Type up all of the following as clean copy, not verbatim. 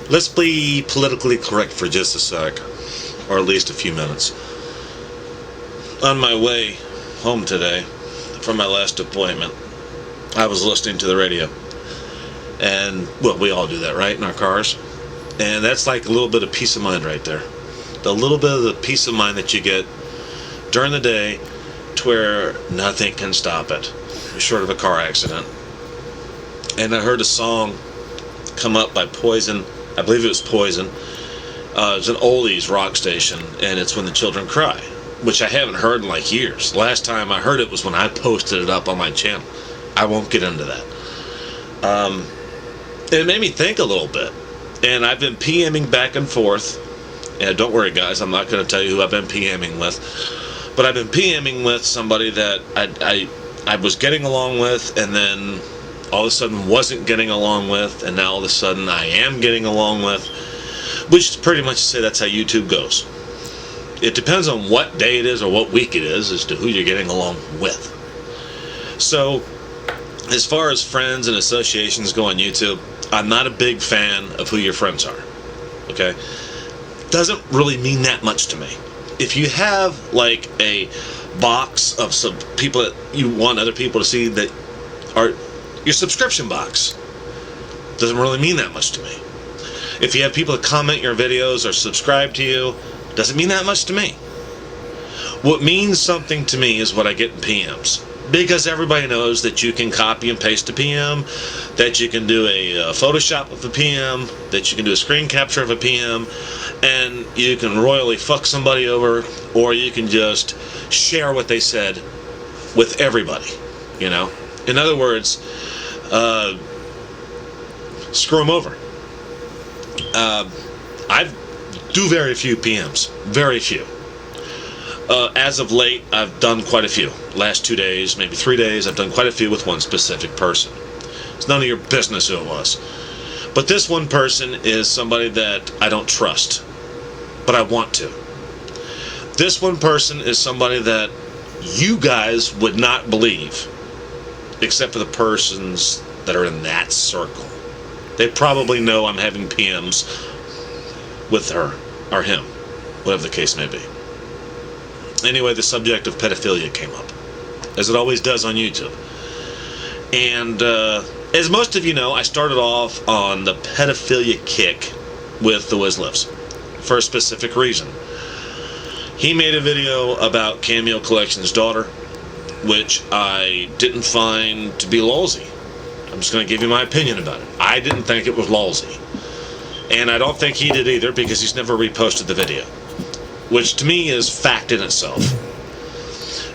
let's be politically correct for just a sec, or at least a few minutes. On my way home today from my last appointment, I was listening to the radio. And, well, we all do that, right, in our cars? And that's like a little bit of peace of mind right there. The little bit of the peace of mind that you get during the day to where nothing can stop it, short of a car accident. And I heard a song come up by Poison. I believe it was Poison. It's an oldies rock station, and it's When the Children Cry, which I haven't heard in like years. Last time I heard it was when I posted it up on my channel. I won't get into that. It made me think a little bit, and I've been PMing back and forth. And don't worry, guys, I'm not going to tell you who I've been PMing with, but I've been PMing with somebody that I was getting along with, and then all of a sudden wasn't getting along with, and now all of a sudden I am getting along with, which is pretty much to say that's how YouTube goes. It depends on what day it is or what week it is as to who you're getting along with. So, as far as friends and associations go on YouTube, I'm not a big fan of who your friends are. Okay? Doesn't really mean that much to me. If you have like a box of some people that you want other people to see that are your subscription box, doesn't really mean that much to me. If you have people that comment your videos or subscribe to you, doesn't mean that much to me. What means something to me is what I get in PMs. Because everybody knows that you can copy and paste a PM, that you can do a Photoshop of a PM, that you can do a screen capture of a PM, and you can royally fuck somebody over, or you can just share what they said with everybody, you know? In other words, screw them over. I do very few PMs. Very few. As of late, I've done quite a few. Last 2 days, maybe 3 days, I've done quite a few with one specific person. It's none of your business who it was. But this one person is somebody that I don't trust, but I want to. This one person is somebody that you guys would not believe, except for the persons that are in that circle. They probably know I'm having PMs with her, or him, whatever the case may be. Anyway, the subject of pedophilia came up, as it always does on YouTube. And as most of you know, I started off on the pedophilia kick with the Wiz Lives for a specific reason. He made a video about Cameo Collection's daughter, which I didn't find to be lousy. I'm just going to give you my opinion about it. I didn't think it was lousy. And I don't think he did either, because he's never reposted the video, which to me is fact in itself.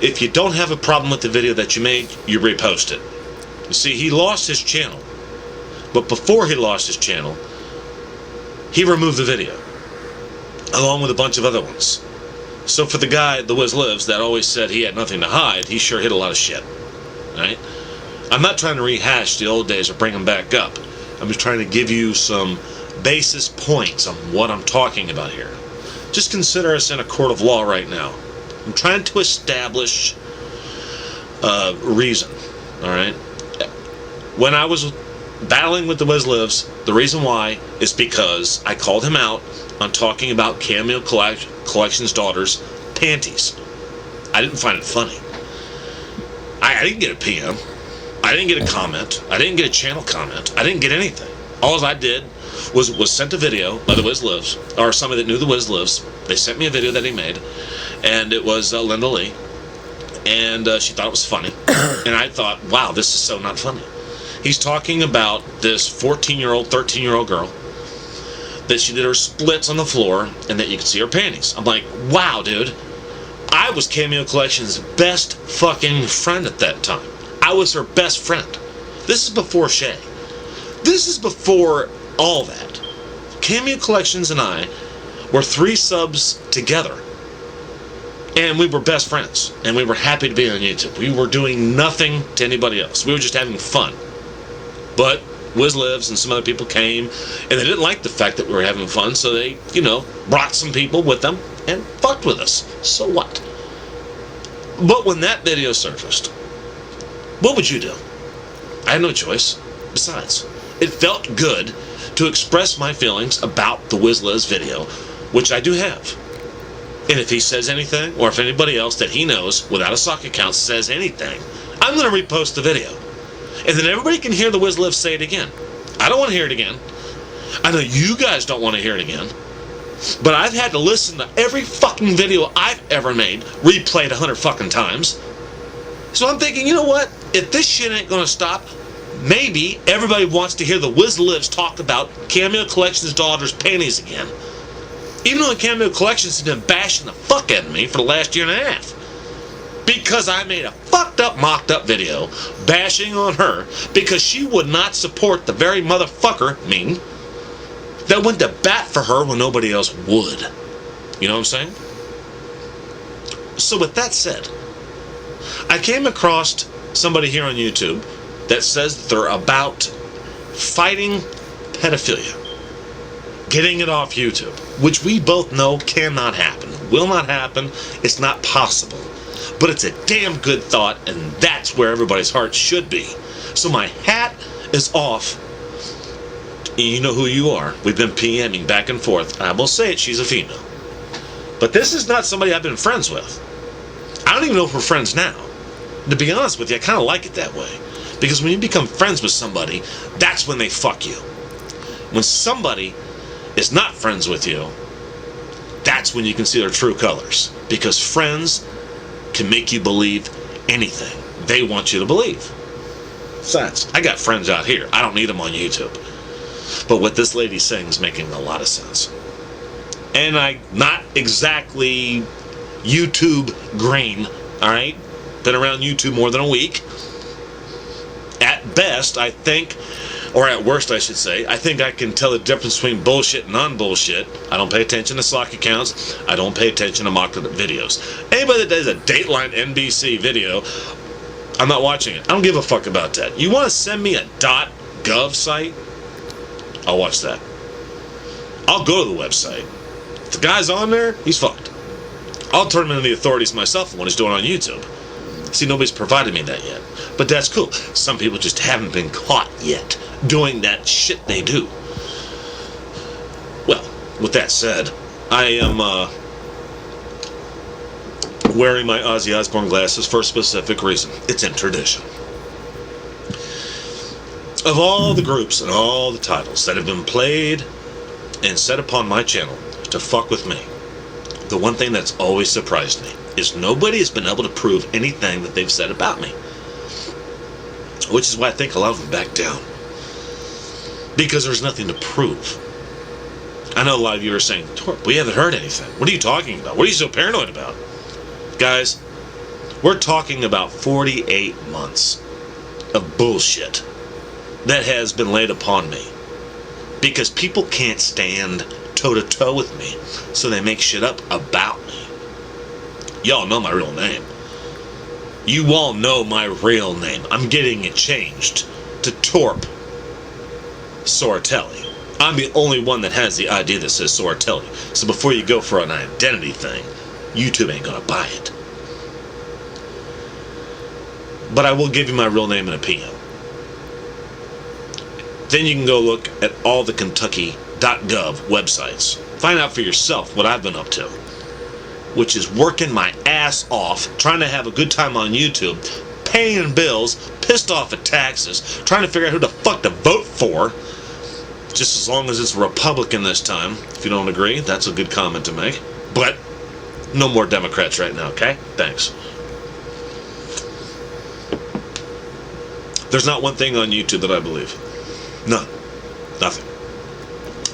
If you don't have a problem with the video that you made, you repost it. You see, he lost his channel. But before he lost his channel, he removed the video, along with a bunch of other ones. So for the guy, the Wiz Lives, that always said he had nothing to hide, he sure hit a lot of shit. Right? I'm not trying to rehash the old days or bring them back up. I'm just trying to give you some basis points on what I'm talking about here. Just consider us in a court of law right now. I'm trying to establish reason. Alright? When I was battling with the Wiz Lives, the reason why is because I called him out on talking about Cameo Collection's daughter's panties. I didn't find it funny. I didn't get a PM. I didn't get a comment. I didn't get a channel comment. I didn't get anything. All I did was sent a video by the Wiz Lives, or somebody that knew the Wiz Lives. They sent me a video that he made, and it was Linda Lee, and she thought it was funny, and I thought, wow, this is so not funny. He's talking about this 14-year-old, 13-year-old girl, that she did her splits on the floor, and that you could see her panties. I'm like, wow, dude, I was Cameo Collection's best fucking friend at that time. I was her best friend. This is before Shay. This is before all that. Cameo Collections and I were 3 subs together. And we were best friends. And we were happy to be on YouTube. We were doing nothing to anybody else. We were just having fun. But Wiz Lives and some other people came, and they didn't like the fact that we were having fun, so they, brought some people with them and fucked with us. So what? But when that video surfaced, what would you do? I had no choice. Besides, it felt good to express my feelings about the Wiz Liz video, which I do have. And if he says anything, or if anybody else that he knows without a sock account says anything, I'm going to repost the video. And then everybody can hear the Wiz Liv say it again. I don't want to hear it again. I know you guys don't want to hear it again. But I've had to listen to every fucking video I've ever made, replayed 100 fucking times. So I'm thinking, you know what? If this shit ain't going to stop, maybe everybody wants to hear the Wiz Livs talk about Cameo Collection's daughter's panties again. Even though the Cameo Collections has been bashing the fuck out of me for the last year and a half. Because I made a fucked up, mocked up video bashing on her because she would not support the very motherfucker, me, that went to bat for her when nobody else would. You know what I'm saying? So with that said, I came across somebody here on YouTube that says that they're about fighting pedophilia. Getting it off YouTube, which we both know cannot happen, will not happen, it's not possible. But it's a damn good thought, and that's where everybody's heart should be. So my hat is off. You know who you are. We've been PMing back and forth. I will say it, she's a female. But this is not somebody I've been friends with. I don't even know if we're friends now. To be honest with you, I kind of like it that way. Because when you become friends with somebody, that's when they fuck you. When somebody is not friends with you, that's when you can see their true colors. Because friends can make you believe anything they want you to believe. Sense. I got friends out here. I don't need them on YouTube. But what this lady's saying is making a lot of sense. And I'm not exactly YouTube green, alright? Been around YouTube more than a week. At best, I think, or at worst I should say, I think I can tell the difference between bullshit and non-bullshit. I don't pay attention to sock accounts. I don't pay attention to mock videos. Anybody that does a Dateline NBC video, I'm not watching it. I don't give a fuck about that. You want to send me a .gov site? I'll watch that. I'll go to the website. If the guy's on there, he's fucked. I'll turn him into the authorities myself when he's doing it on YouTube. See, nobody's provided me that yet. But that's cool. Some people just haven't been caught yet doing that shit they do. Well, with that said, I am wearing my Ozzy Osbourne glasses for a specific reason. It's in tradition. Of all the groups and all the titles that have been played and set upon my channel to fuck with me, the one thing that's always surprised me is nobody has been able to prove anything that they've said about me. Which is why I think a lot of them back down. Because there's nothing to prove. I know a lot of you are saying, we haven't heard anything. What are you talking about? What are you so paranoid about? Guys, we're talking about 48 months of bullshit that has been laid upon me. Because people can't stand toe-to-toe with me, so they make shit up about me. Y'all know my real name. You all know my real name. I'm getting it changed to Torp Soratelli. I'm the only one that has the ID that says Soratelli. So before you go for an identity thing, YouTube ain't gonna buy it. But I will give you my real name in a PM. Then you can go look at all the Kentucky.gov websites. Find out for yourself what I've been up to. Which is working my ass off, trying to have a good time on YouTube, paying bills, pissed off at taxes, trying to figure out who the fuck to vote for. Just as long as it's a Republican this time. If you don't agree, that's a good comment to make. But no more Democrats right now, okay? Thanks. There's not one thing on YouTube that I believe. None. Nothing.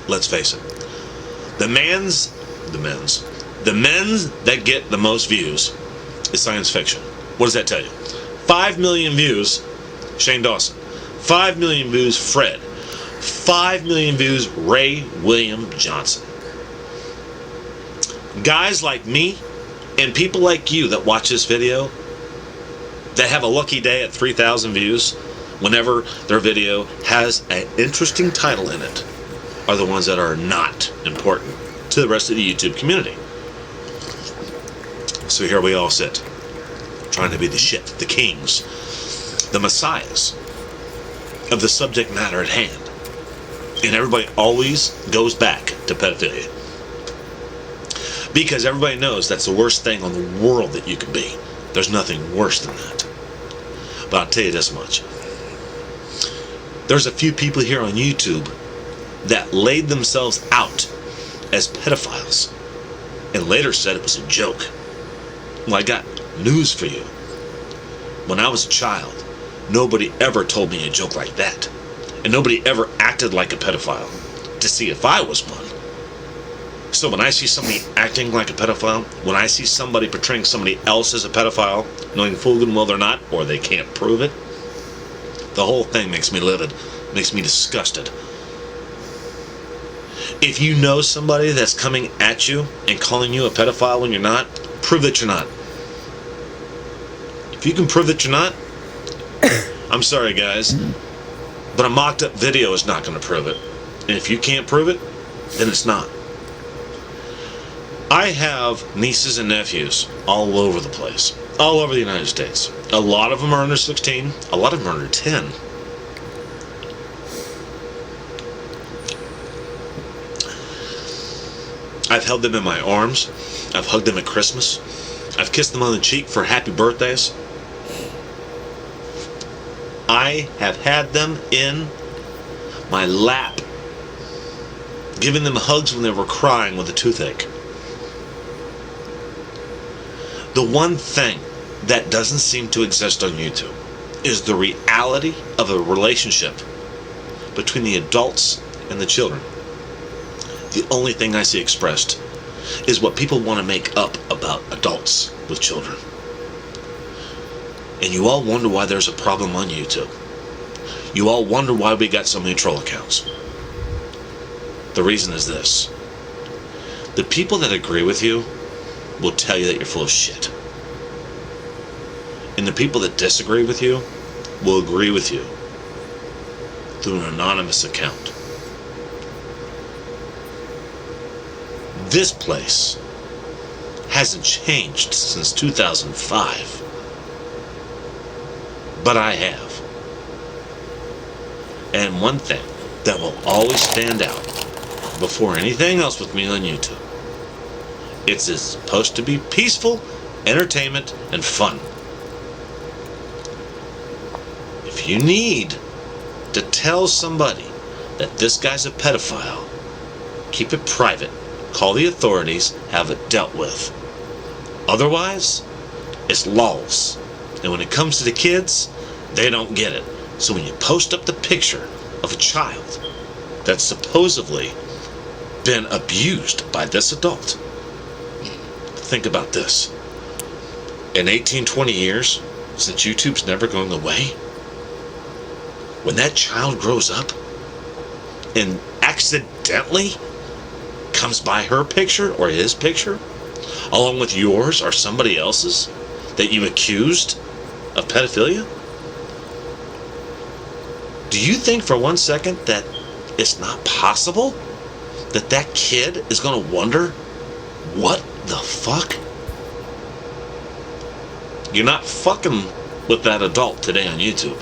Let's face it. The men's that get the most views is science fiction. What does that tell you? 5 million views, Shane Dawson. 5 million views, Fred. 5 million views, Ray William Johnson. Guys like me and people like you that watch this video that have a lucky day at 3,000 views whenever their video has an interesting title in it are the ones that are not important to the rest of the YouTube community. So here we all sit, trying to be the shit, the kings, the messiahs of the subject matter at hand. And everybody always goes back to pedophilia. Because everybody knows that's the worst thing on the world that you can be. There's nothing worse than that. But I'll tell you this much. There's a few people here on YouTube that laid themselves out as pedophiles and later said it was a joke. Well, I got news for you. When I was a child, nobody ever told me a joke like that. And nobody ever acted like a pedophile to see if I was one. So when I see somebody acting like a pedophile, when I see somebody portraying somebody else as a pedophile, knowing full and well they're not, or they can't prove it, the whole thing makes me livid, makes me disgusted. If you know somebody that's coming at you and calling you a pedophile when you're not, prove that you're not. If you can prove that you're not, I'm sorry guys, but a mocked up video is not going to prove it. And if you can't prove it, then it's not. I have nieces and nephews all over the place, all over the United States. A lot of them are under 16, a lot of them are under 10. I've held them in my arms. I've hugged them at Christmas. I've kissed them on the cheek for happy birthdays. I have had them in my lap, giving them hugs when they were crying with a toothache. The one thing that doesn't seem to exist on YouTube is the reality of a relationship between the adults and the children. The only thing I see expressed is what people want to make up about adults with children. And you all wonder why there's a problem on YouTube. You all wonder why we got so many troll accounts. The reason is this. The people that agree with you will tell you that you're full of shit. And the people that disagree with you will agree with you through an anonymous account. This place hasn't changed since 2005. But I have. And one thing that will always stand out before anything else with me on YouTube, it's supposed to be peaceful, entertainment, and fun. If you need to tell somebody that this guy's a pedophile, keep it private. Call the authorities, have it dealt with. Otherwise, it's lawless. And when it comes to the kids, they don't get it. So when you post up the picture of a child that's supposedly been abused by this adult, think about this. In 18, 20 years, since YouTube's never going away, when that child grows up and accidentally comes by her picture or his picture, along with yours or somebody else's, that you accused of pedophilia, do you think for 1 second that it's not possible that that kid is going to wonder, what the fuck? You're not fucking with that adult today on YouTube.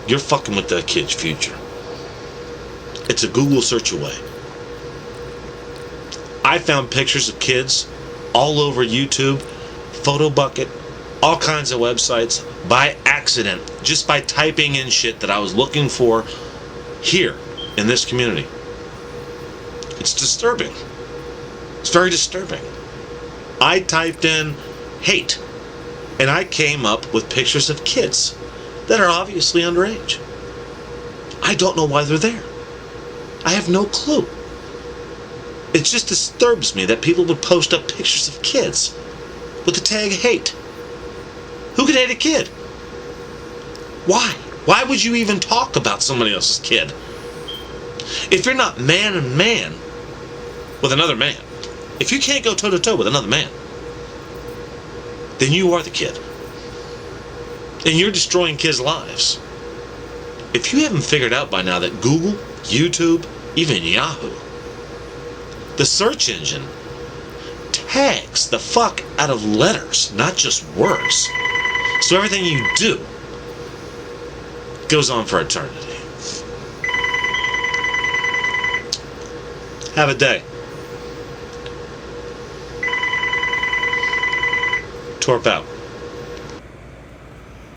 You're fucking with that kid's future. It's a Google search away. I found pictures of kids all over YouTube, PhotoBucket, all kinds of websites by accident, just by typing in shit that I was looking for here in this community. It's disturbing. It's very disturbing. I typed in hate, and I came up with pictures of kids that are obviously underage. I don't know why they're there. I have no clue. It just disturbs me that people would post up pictures of kids with the tag hate. Who could hate a kid? Why? Why would you even talk about somebody else's kid? If you're not man and man with another man, if you can't go toe to toe with another man, then you are the kid. And you're destroying kids' lives. If you haven't figured out by now that Google, YouTube, even Yahoo, the search engine tags the fuck out of letters, not just words. So everything you do goes on for eternity. Have a day. Torp out.